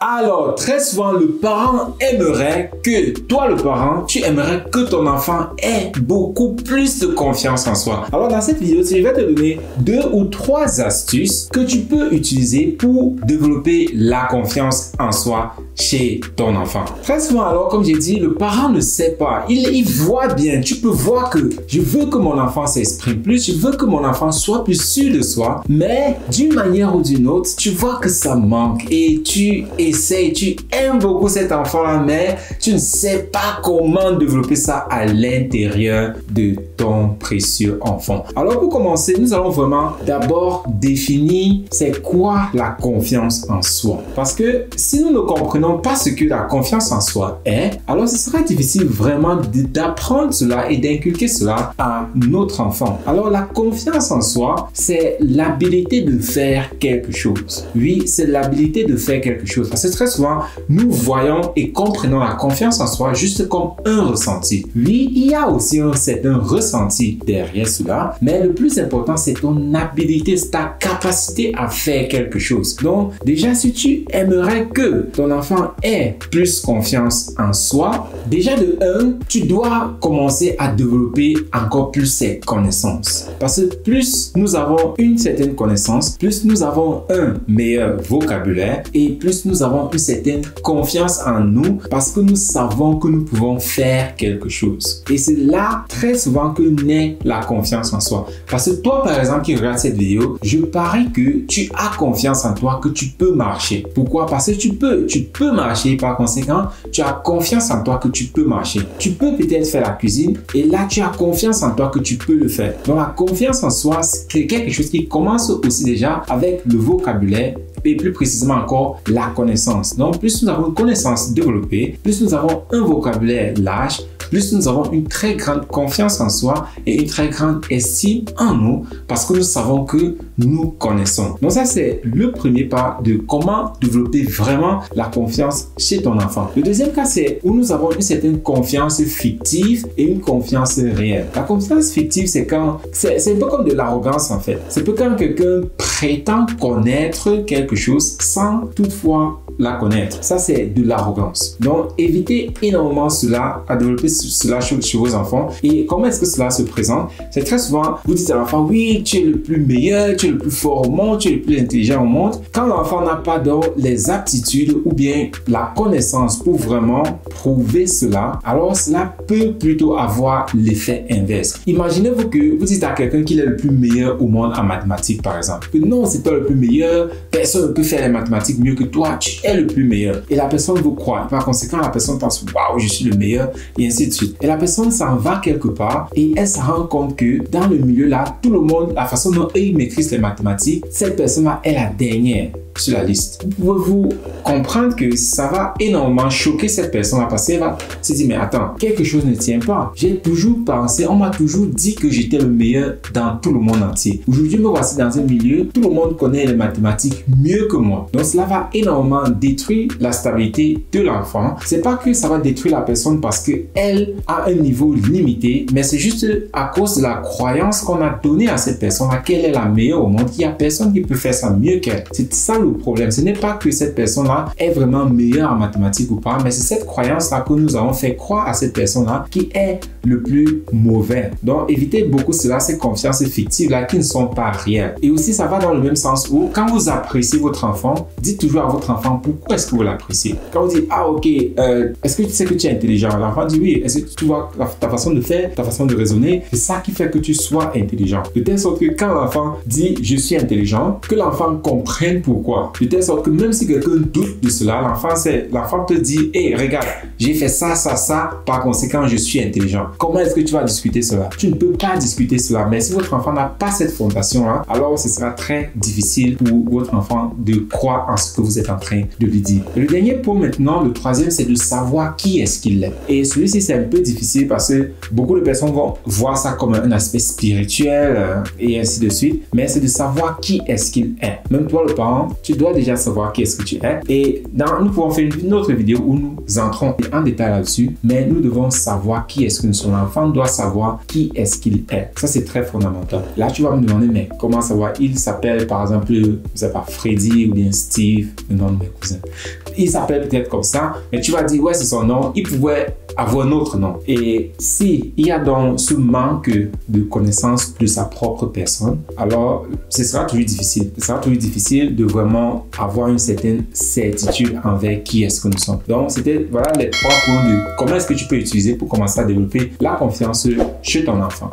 Alors, très souvent, le parent aimerait que, toi le parent, tu aimerais que ton enfant ait beaucoup plus de confiance en soi. Alors, dans cette vidéo, je vais te donner 2 ou 3 astuces que tu peux utiliser pour développer la confiance en soi chez ton enfant. Très souvent, alors, comme j'ai dit, le parent ne sait pas. Il voit bien. Tu peux voir que je veux que mon enfant s'exprime plus, je veux que mon enfant soit plus sûr de soi, mais d'une manière ou d'une autre, tu vois que ça manque et tu essaies, tu aimes beaucoup cet enfant-là, mais tu ne sais pas comment développer ça à l'intérieur de ton précieux enfant. Alors, pour commencer, nous allons vraiment d'abord définir c'est quoi la confiance en soi. Parce que si nous ne comprenons pas ce que la confiance en soi est, alors ce sera difficile vraiment d'apprendre cela et d'inculquer cela à notre enfant. Alors, la confiance en soi, c'est l'habilité de faire quelque chose. Oui, c'est l'habilité de faire quelque chose. Parce que très souvent, nous voyons et comprenons la confiance en soi juste comme un ressenti. Oui, il y a aussi un certain ressenti derrière cela, mais le plus important, c'est ton habilité, c'est ta capacité à faire quelque chose. Donc, déjà, si tu aimerais que ton enfant ait plus confiance en soi, déjà de 1, tu dois commencer à développer encore plus ses connaissances. Parce que plus nous avons une certaine connaissance, plus nous avons un meilleur vocabulaire et plus nous avons une certaine confiance en nous parce que nous savons que nous pouvons faire quelque chose. Et c'est là très souvent que naît la confiance en soi. Parce que toi, par exemple, qui regarde cette vidéo, je parie que tu as confiance en toi, que tu peux marcher. Pourquoi? Parce que tu peux marcher. Par conséquent, tu as confiance en toi que tu peux marcher. Tu peux peut-être faire la cuisine et là, tu as confiance en toi que tu peux le faire. Donc, la confiance en soi, c'est quelque chose qui commence aussi déjà avec le vocabulaire et plus précisément encore la connaissance. Donc, plus nous avons une connaissance développée, plus nous avons un vocabulaire large, plus nous avons une très grande confiance en soi et une très grande estime en nous parce que nous savons que nous connaissons. Donc ça, c'est le premier pas de comment développer vraiment la confiance chez ton enfant. Le deuxième cas, c'est où nous avons une certaine confiance fictive et une confiance réelle. La confiance fictive, c'est un peu comme de l'arrogance en fait. C'est peu quand quelqu'un prétend connaître quelque chose sans toutefois la connaître. Ça, c'est de l'arrogance. Donc, évitez énormément cela, à développer cela chez vos enfants. Et comment est-ce que cela se présente? C'est très souvent, vous dites à l'enfant, oui, tu es le plus meilleur, tu es le plus fort au monde, tu es le plus intelligent au monde. Quand l'enfant n'a pas donc les aptitudes ou bien la connaissance pour vraiment prouver cela, alors cela peut plutôt avoir l'effet inverse. Imaginez-vous que vous dites à quelqu'un qu'il est le plus meilleur au monde en mathématiques, par exemple. Que non, c'est toi le plus meilleur, personne ne peut faire les mathématiques mieux que toi, tu es le plus meilleur. Et la personne vous croit. Par conséquent, la personne pense, waouh, je suis le meilleur, et ainsi de suite. Et la personne s'en va quelque part et elle se rend compte que dans le milieu là, tout le monde, la façon dont ils maîtrisent les mathématiques, cette personne-là est la dernière sur la liste. Pouvez-vous comprendre que ça va énormément choquer cette personne-là parce qu'elle va se dire, mais attends, quelque chose ne tient pas. J'ai toujours pensé, on m'a toujours dit que j'étais le meilleur dans tout le monde entier. Aujourd'hui, me voici dans un milieu, tout le monde connaît les mathématiques mieux que moi. Donc, cela va énormément détruire la stabilité de l'enfant. C'est pas que ça va détruire la personne parce qu'elle a un niveau limité, mais c'est juste à cause de la croyance qu'on a donnée à cette personne-là qu'elle est la meilleure au monde, qu'il n'y a personne qui peut faire ça mieux qu'elle. C'est ça le problème. Ce n'est pas que cette personne-là est vraiment meilleure en mathématiques ou pas, mais c'est cette croyance-là que nous avons fait croire à cette personne-là qui est le plus mauvais. Donc, évitez beaucoup cela, ces confiances fictives-là qui ne sont pas réelles. Et aussi, ça va dans le même sens où, quand vous appréciez votre enfant, dites toujours à votre enfant pourquoi est-ce que vous l'appréciez. Quand vous dites, ah ok, est-ce que tu sais que tu es intelligent? L'enfant dit oui. Est-ce que tu vois ta façon de faire, ta façon de raisonner? C'est ça qui fait que tu sois intelligent. De telle sorte que quand l'enfant dit je suis intelligent, que l'enfant comprenne pourquoi. De telle sorte que même si quelqu'un doute de cela, l'enfant peut dire, hey, regarde, j'ai fait ça, ça, ça, par conséquent, je suis intelligent. Comment est-ce que tu vas discuter cela? Tu ne peux pas discuter cela, mais si votre enfant n'a pas cette fondation-là, alors ce sera très difficile pour votre enfant de croire en ce que vous êtes en train de lui dire. Et le dernier point maintenant, le troisième, c'est de savoir qui est-ce qu'il est. Et celui-ci, c'est un peu difficile parce que beaucoup de personnes vont voir ça comme un aspect spirituel et ainsi de suite, mais c'est de savoir qui est-ce qu'il est. Même toi, le parent, tu dois déjà savoir qui est-ce que tu es. Et nous pouvons faire une autre vidéo où nous entrons en détail là-dessus, mais nous devons savoir qui est-ce que nous sommes. L'enfant doit savoir qui est-ce qu'il est. Ça, c'est très fondamental. Là, tu vas me demander, mais comment savoir? Il s'appelle, par exemple, je sais pas, Freddy ou bien Steve, le nom de mes cousins. Il s'appelle peut-être comme ça, mais tu vas dire, ouais, c'est son nom. Il pouvait avoir un autre nom. Et si il y a donc ce manque de connaissance de sa propre personne, alors ce sera toujours difficile. Ce sera toujours difficile de vraiment avoir une certaine certitude envers qui est-ce que nous sommes. Donc, c'était voilà les 3 points de comment est-ce que tu peux utiliser pour commencer à développer la confiance chez ton enfant.